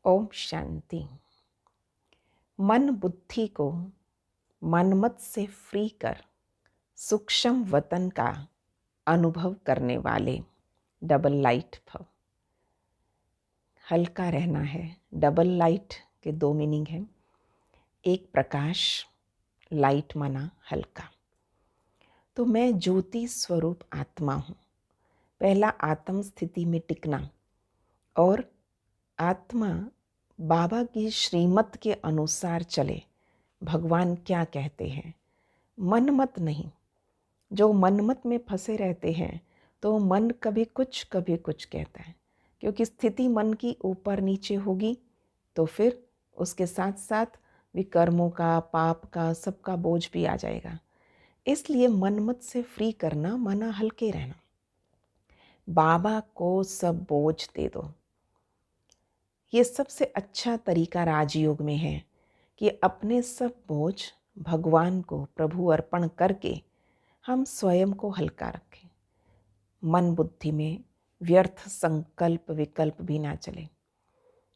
ओम शांति। मन बुद्धि को मनमत से फ्री कर सूक्ष्म वतन का अनुभव करने वाले डबल लाइट भव। हल्का रहना है। डबल लाइट के दो मीनिंग हैं। एक प्रकाश, लाइट माना हल्का। तो मैं ज्योति स्वरूप आत्मा हूँ। पहला आत्म स्थिति में टिकना और आत्मा बाबा की श्रीमत के अनुसार चले। भगवान क्या कहते हैं, मनमत नहीं। जो मनमत में फंसे रहते हैं तो मन कभी कुछ कहता है, क्योंकि स्थिति मन की ऊपर नीचे होगी तो फिर उसके साथ साथ विकर्मों का, पाप का, सबका बोझ भी आ जाएगा। इसलिए मनमत से फ्री करना माना हल्के रहना। बाबा को सब बोझ दे दो। ये सबसे अच्छा तरीका राजयोग में है कि अपने सब बोझ भगवान को प्रभु अर्पण करके हम स्वयं को हल्का रखें। मन बुद्धि में व्यर्थ संकल्प विकल्प भी ना चले,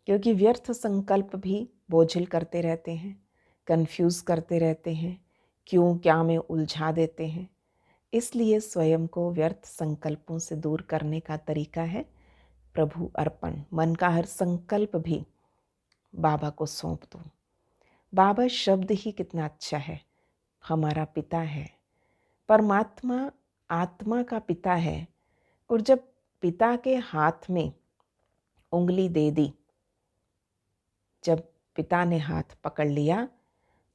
क्योंकि व्यर्थ संकल्प भी बोझिल करते रहते हैं, कंफ्यूज करते रहते हैं, क्यों क्या में उलझा देते हैं। इसलिए स्वयं को व्यर्थ संकल्पों से दूर करने का तरीका है प्रभु अर्पण। मन का हर संकल्प भी बाबा को सौंप दो। बाबा शब्द ही कितना अच्छा है। हमारा पिता है, परमात्मा आत्मा का पिता है। और जब पिता के हाथ में उंगली दे दी, जब पिता ने हाथ पकड़ लिया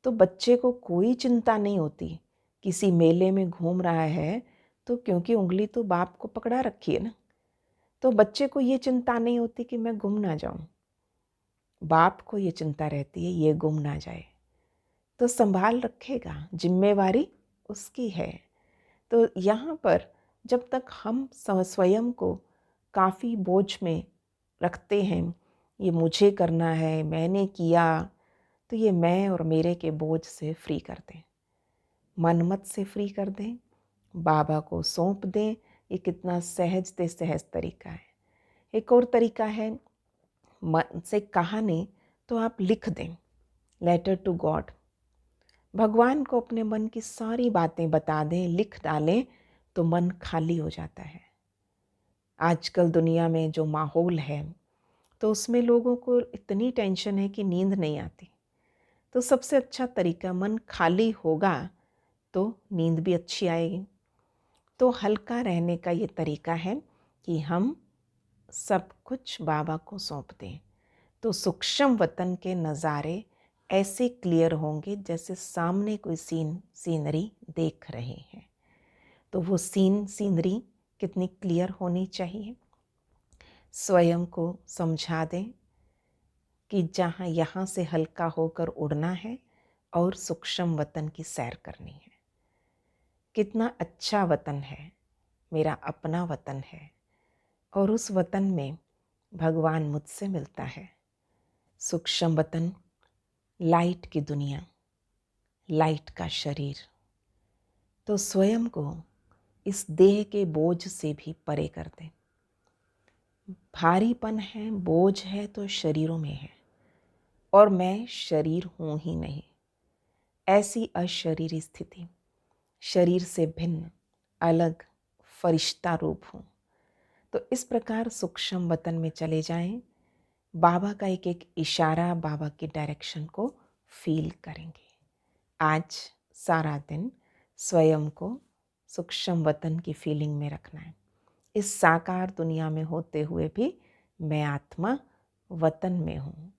तो बच्चे को कोई चिंता नहीं होती। किसी मेले में घूम रहा है तो क्योंकि उंगली तो बाप को पकड़ा रखी है ना, तो बच्चे को ये चिंता नहीं होती कि मैं गुम ना जाऊं। बाप को ये चिंता रहती है ये गुम ना जाए, तो संभाल रखेगा, जिम्मेवारी उसकी है। तो यहाँ पर जब तक हम स्वयं को काफ़ी बोझ में रखते हैं, ये मुझे करना है, मैंने किया, तो ये मैं और मेरे के बोझ से फ्री कर दें, मनमत से फ्री कर दें, बाबा को सौंप दें। ये कितना सहज से सहज तरीका है। एक और तरीका है, मन से कहा नहीं तो आप लिख दें, लेटर टू गॉड। भगवान को अपने मन की सारी बातें बता दें, लिख डालें तो मन खाली हो जाता है। आजकल दुनिया में जो माहौल है तो उसमें लोगों को इतनी टेंशन है कि नींद नहीं आती। तो सबसे अच्छा तरीका, मन खाली होगा तो नींद भी अच्छी आएगी। तो हल्का रहने का ये तरीका है कि हम सब कुछ बाबा को सौंप दें। तो सूक्ष्म वतन के नज़ारे ऐसे क्लियर होंगे जैसे सामने कोई सीनरी देख रहे हैं। तो वो सीनरी कितनी क्लियर होनी चाहिए। स्वयं को समझा दें कि जहाँ यहाँ से हल्का होकर उड़ना है और सूक्ष्म वतन की सैर करनी है। कितना अच्छा वतन है, मेरा अपना वतन है, और उस वतन में भगवान मुझसे मिलता है। सूक्ष्म वतन, लाइट की दुनिया, लाइट का शरीर। तो स्वयं को इस देह के बोझ से भी परे कर दें। भारीपन है, बोझ है तो शरीरों में है, और मैं शरीर हूँ ही नहीं। ऐसी अशरीरी स्थिति, शरीर से भिन्न, अलग, फरिश्ता रूप हूँ। तो इस प्रकार सूक्ष्म वतन में चले जाएं। बाबा का एक एक इशारा, बाबा की डायरेक्शन को फील करेंगे। आज सारा दिन स्वयं को सूक्ष्म वतन की फीलिंग में रखना है। इस साकार दुनिया में होते हुए भी मैं आत्मा वतन में हूँ।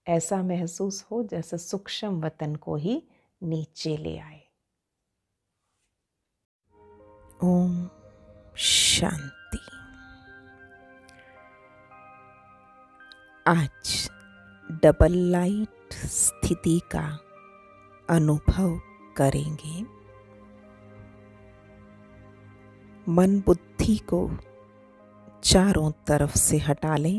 ऐसा महसूस हो जैसे सूक्ष्म वतन को ही नीचे ले आए। ओम शांति। आज डबल लाइट स्थिति का अनुभव करेंगे। मन बुद्धि को चारों तरफ से हटा लें।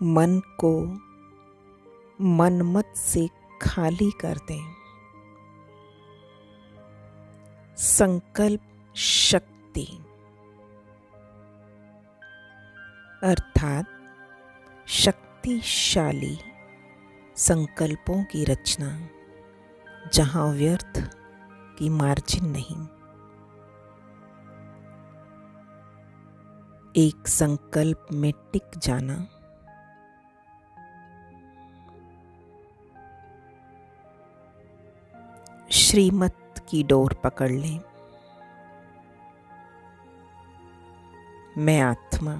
मन को मनमत से खाली कर दें। संकल्प शक्ति, अर्थात शक्तिशाली संकल्पों की रचना जहाँ व्यर्थ की मार्जिन नहीं। एक संकल्प में टिक जाना श्रीमत की डोर पकड़ ले। मैं आत्मा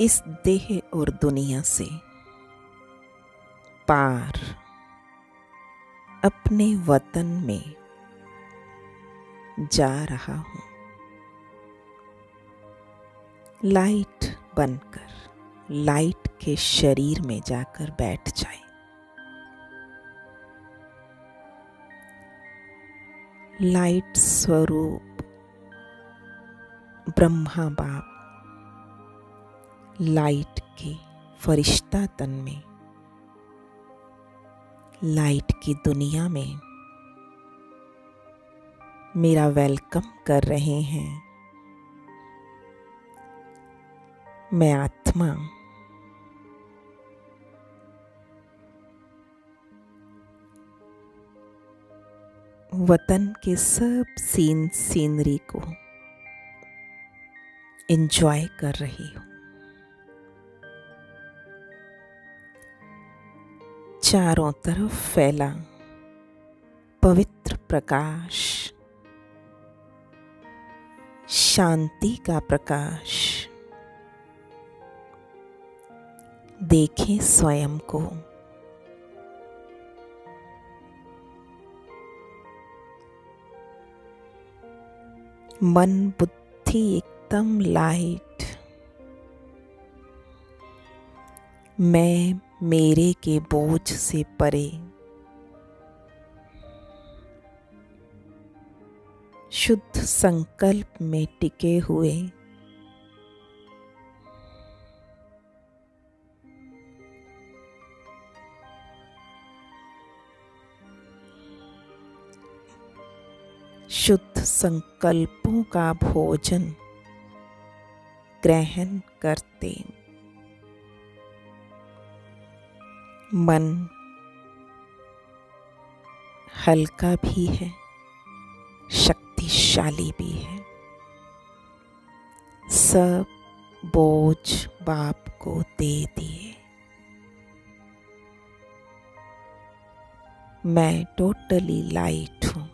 इस देह और दुनिया से पार अपने वतन में जा रहा हूँ। लाइट बनकर लाइट के शरीर में जाकर बैठ जाए। लाइट स्वरूप ब्रह्मा बाप लाइट के फरिश्ता तन में, लाइट की दुनिया में मेरा वेलकम कर रहे हैं। मैं आत्मा वतन के सब सीनरी को एंजॉय कर रही हूँ। चारों तरफ फैला पवित्र प्रकाश, शांति का प्रकाश। देखें स्वयं को। मन बुद्धि एकदम लाइट। मैं मेरे के बोझ से परे शुद्ध संकल्प में टिके हुए शुद्ध संकल्पों का भोजन ग्रहण करते मन हल्का भी है, शक्तिशाली भी है। सब बोझ बाप को दे दिए। मैं टोटली लाइट हूँ।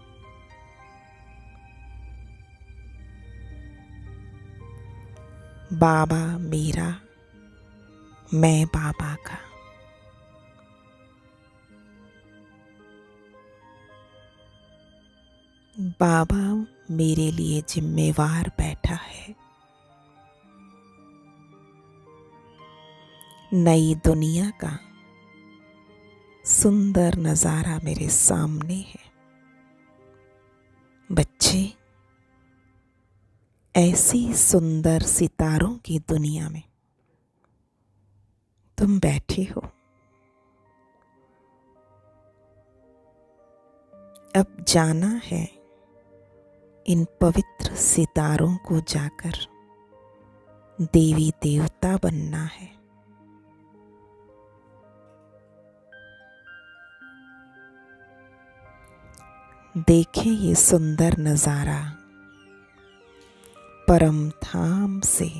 बाबा मेरा, मैं बाबा का। बाबा मेरे लिए जिम्मेवार बैठा है। नई दुनिया का सुंदर नजारा मेरे सामने है। बच्चे, ऐसी सुंदर सितारों की दुनिया में तुम बैठे हो। अब जाना है इन पवित्र सितारों को जाकर देवी देवता बनना है। देखें ये सुंदर नजारा। परम धाम से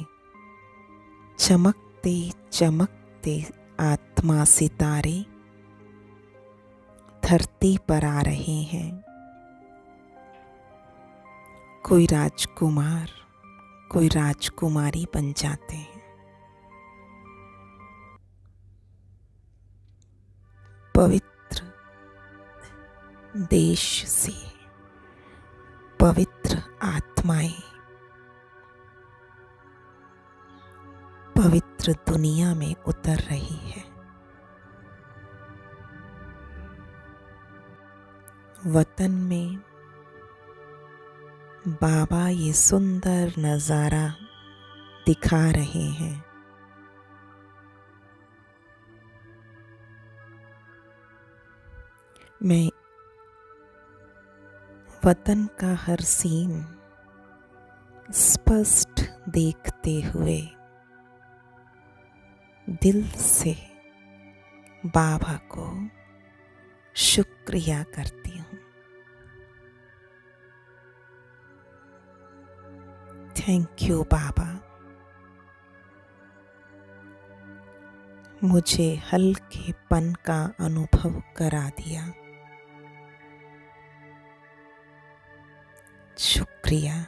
चमकते चमकते आत्मा सितारे धरती पर आ रहे हैं। कोई राजकुमार, कोई राजकुमारी बन जाते हैं। पवित्र देश से पवित्र आत्माएं पवित्र दुनिया में उतर रही है। वतन में बाबा ये सुंदर नजारा दिखा रहे हैं। मैं वतन का हर सीन स्पष्ट देखते हुए दिल से बाबा को शुक्रिया करती हूँ। थैंक यू बाबा, मुझे हल्केपन का अनुभव करा दिया। शुक्रिया।